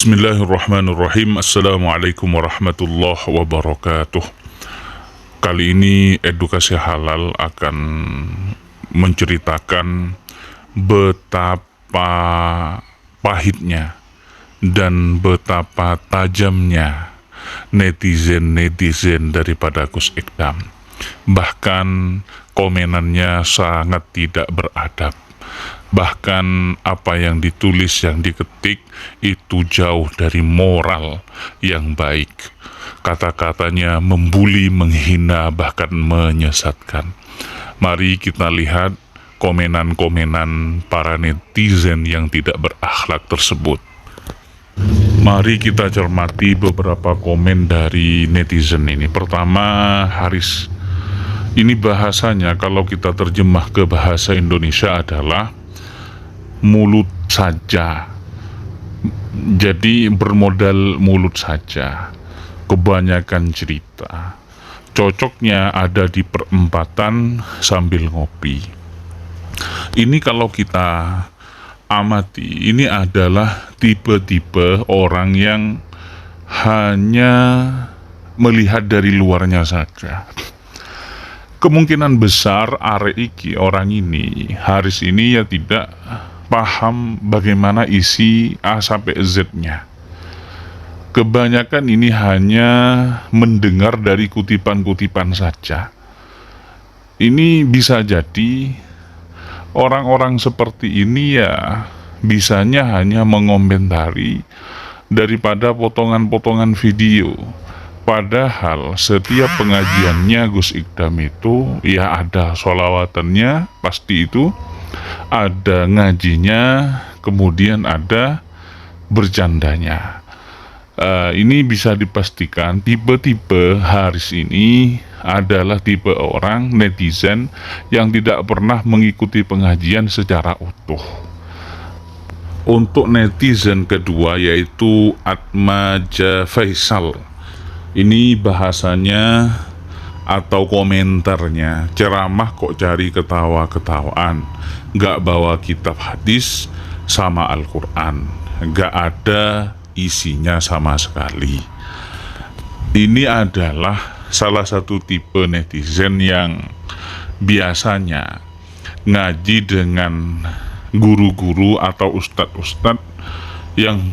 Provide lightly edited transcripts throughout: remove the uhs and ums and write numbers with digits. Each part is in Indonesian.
Bismillahirrahmanirrahim. Assalamualaikum warahmatullahi wabarakatuh. Kali ini edukasi halal akan menceritakan betapa pahitnya dan betapa tajamnya netizen daripada Gus Ikdam. Bahkan komenannya sangat tidak beradab. Bahkan apa yang ditulis, yang diketik itu jauh dari moral yang baik. Kata-katanya membuli, menghina, bahkan menyesatkan. Mari kita lihat komenan-komenan para netizen yang tidak berakhlak tersebut. Mari kita cermati beberapa komen dari netizen ini. Pertama, Haris. Ini bahasanya kalau kita terjemah ke bahasa Indonesia adalah mulut saja. Jadi bermodal mulut saja, kebanyakan cerita. Cocoknya ada di perempatan sambil ngopi. Ini kalau kita amati, ini adalah tipe-tipe orang yang hanya melihat dari luarnya saja. Kemungkinan besar orang ini, Haris ini ya tidak paham bagaimana isi A sampai Z-nya. Kebanyakan ini hanya mendengar dari kutipan-kutipan saja. Ini bisa jadi orang-orang seperti ini ya bisanya hanya mengomentari daripada potongan-potongan video. Padahal setiap pengajiannya Gus Ikdam itu ya ada sholawatannya, pasti itu ada ngajinya, kemudian ada bercandanya. Ini bisa dipastikan tipe-tipe Haris ini adalah tipe orang netizen yang tidak pernah mengikuti pengajian secara utuh. Untuk netizen kedua yaitu Atmaja Faisal. Ini bahasanya atau komentarnya, ceramah kok cari ketawa-ketawaan, gak bawa kitab hadis sama Al-Quran, gak ada isinya sama sekali. Ini adalah salah satu tipe netizen yang biasanya ngaji dengan guru-guru atau ustadz-ustadz yang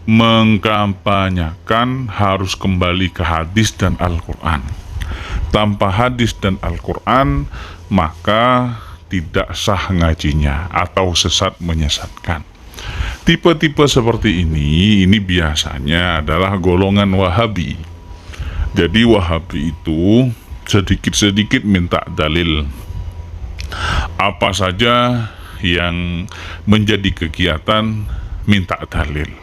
mengkampanyakan harus kembali ke hadis dan Al-Quran. Tanpa hadis dan Al-Quran maka tidak sah ngajinya atau sesat menyesatkan. Tipe-tipe seperti ini biasanya adalah golongan Wahabi. Jadi Wahabi itu sedikit-sedikit minta dalil. Apa saja yang menjadi kegiatan minta dalil.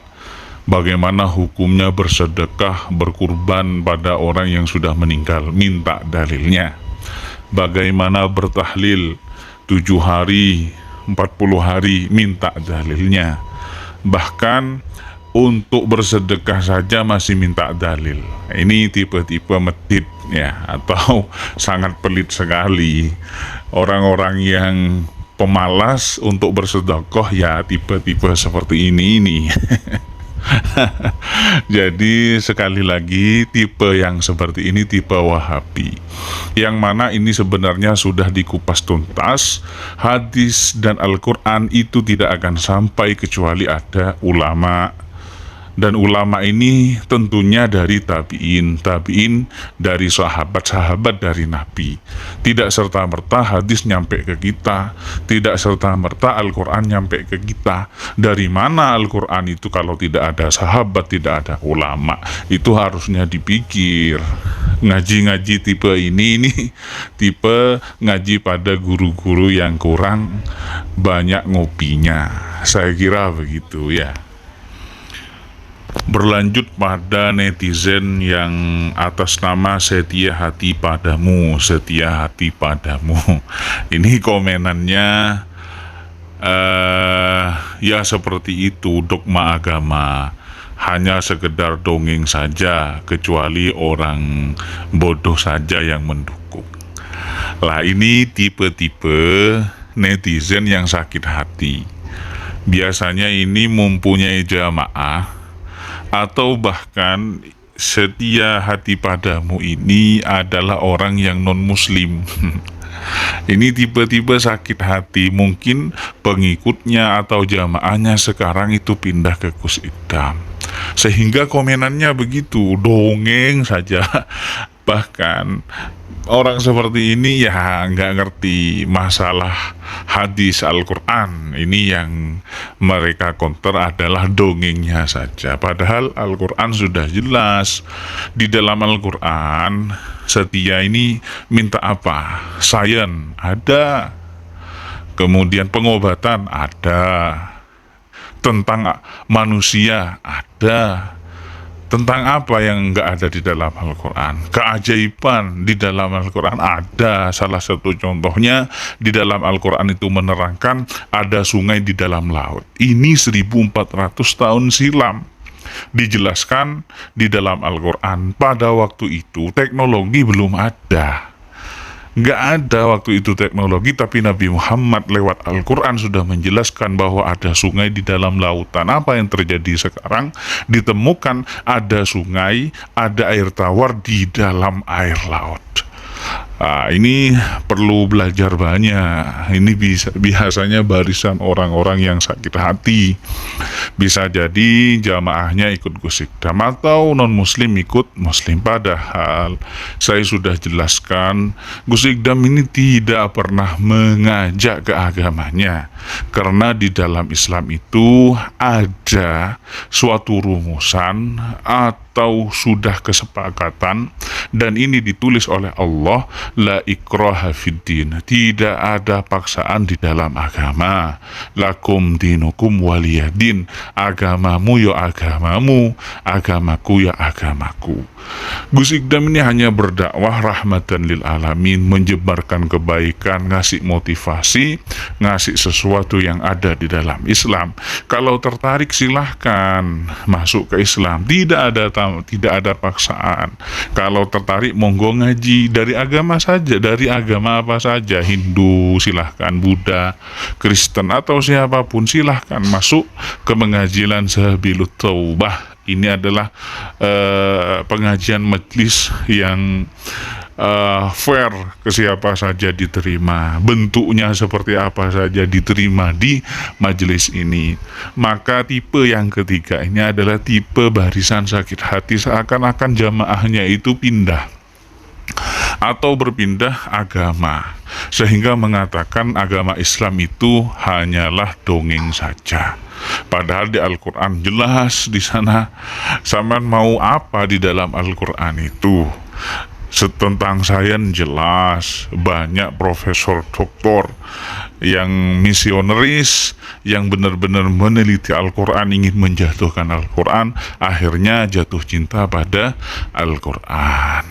Bagaimana hukumnya bersedekah, berkurban pada orang yang sudah meninggal, minta dalilnya. Bagaimana bertahlil 7 hari, 40 hari, minta dalilnya. Bahkan untuk bersedekah saja masih minta dalil. Ini tipe-tipe medit ya, atau sangat pelit sekali. Orang-orang yang pemalas untuk bersedekah ya tipe-tipe seperti ini. Jadi sekali lagi tipe yang seperti ini tipe Wahabi, yang mana ini sebenarnya sudah dikupas tuntas. Hadis dan Al-Quran itu tidak akan sampai kecuali ada ulama. Dan ulama ini tentunya dari tabi'in dari sahabat-sahabat dari Nabi. Tidak serta-merta hadis nyampe ke kita, tidak serta-merta Al-Quran nyampe ke kita. Dari mana Al-Quran itu kalau tidak ada sahabat, tidak ada ulama? Itu harusnya dipikir. Ngaji-ngaji tipe ini tipe ngaji pada guru-guru yang kurang banyak ngopinya. Saya kira begitu ya. Berlanjut pada netizen yang atas nama setia hati padamu. Ini komenannya ya seperti itu, dogma agama hanya sekedar dongeng saja, kecuali orang bodoh saja yang mendukung. Lah ini tipe-tipe netizen yang sakit hati. Biasanya ini mempunyai jamaah, atau bahkan setia hati padamu ini adalah orang yang non-muslim. Ini tiba-tiba sakit hati, mungkin pengikutnya atau jamaahnya sekarang itu pindah ke Gus Idam, sehingga komenannya begitu, dongeng saja. Bahkan orang seperti ini ya nggak ngerti masalah hadis Al-Quran. Ini yang mereka counter adalah dongengnya saja. Padahal Al-Quran sudah jelas. Di dalam Al-Quran, setia ini minta apa? Sains ada, kemudian pengobatan ada, tentang manusia ada. Tentang apa yang nggak ada di dalam Al-Quran? Keajaiban di dalam Al-Quran ada. Salah satu contohnya di dalam Al-Quran itu menerangkan ada sungai di dalam laut. Ini 1400 tahun silam dijelaskan di dalam Al-Quran. Pada waktu itu teknologi belum ada. Nggak ada waktu itu teknologi, tapi Nabi Muhammad lewat Al-Quran sudah menjelaskan bahwa ada sungai di dalam lautan. Apa yang terjadi sekarang? Ditemukan ada sungai, ada air tawar di dalam air laut. Ini perlu belajar banyak. Ini biasanya barisan orang-orang yang sakit hati. Bisa jadi jamaahnya ikut Gus Idam atau non-muslim ikut muslim. Padahal saya sudah jelaskan, Gus Idam ini tidak pernah mengajak ke agamanya. Karena di dalam Islam itu ada suatu rumusan atau sudah kesepakatan, dan ini ditulis oleh Allah, la ikraha fiddin, tidak ada paksaan di dalam agama. Lakum dinukum waliyadin, agamamu ya agamamu, agamaku ya agamaku. Gus Idam ini hanya berdakwah rahmatan lil alamin, menyebarkan kebaikan, ngasih motivasi, ngasih sesuatu yang ada di dalam Islam. Kalau tertarik silahkan masuk ke Islam, tidak ada paksaan. Kalau tertarik monggo ngaji dari agama saja, dari agama apa saja, Hindu silahkan, Buddha, Kristen atau siapapun silahkan masuk ke pengajian Sabilut Taubah. Ini adalah pengajian majelis yang fair, ke siapa saja diterima, bentuknya seperti apa saja diterima di majelis ini. Maka tipe yang ketiga ini adalah tipe barisan sakit hati, seakan-akan jamaahnya itu pindah atau berpindah agama, sehingga mengatakan agama Islam itu hanyalah dongeng saja. Padahal di Al-Quran jelas, di sana sama mau apa di dalam Al-Quran itu. Tentang sains jelas, banyak profesor doktor yang misionaris, yang benar-benar meneliti Al-Quran, ingin menjatuhkan Al-Quran, akhirnya jatuh cinta pada Al-Quran.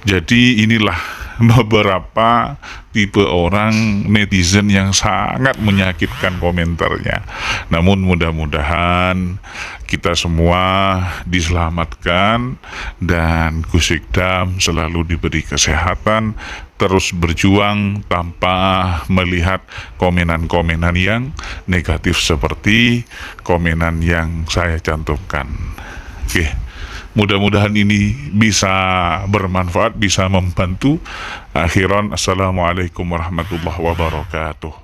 Jadi inilah beberapa tipe orang netizen yang sangat menyakitkan komentarnya. Namun mudah-mudahan kita semua diselamatkan dan Gus Idam selalu diberi kesehatan, terus berjuang tanpa melihat komenan-komenan yang negatif seperti komenan yang saya cantumkan. Oke. Mudah-mudahan ini bisa bermanfaat, bisa membantu. Akhiran, assalamualaikum warahmatullahi wabarakatuh.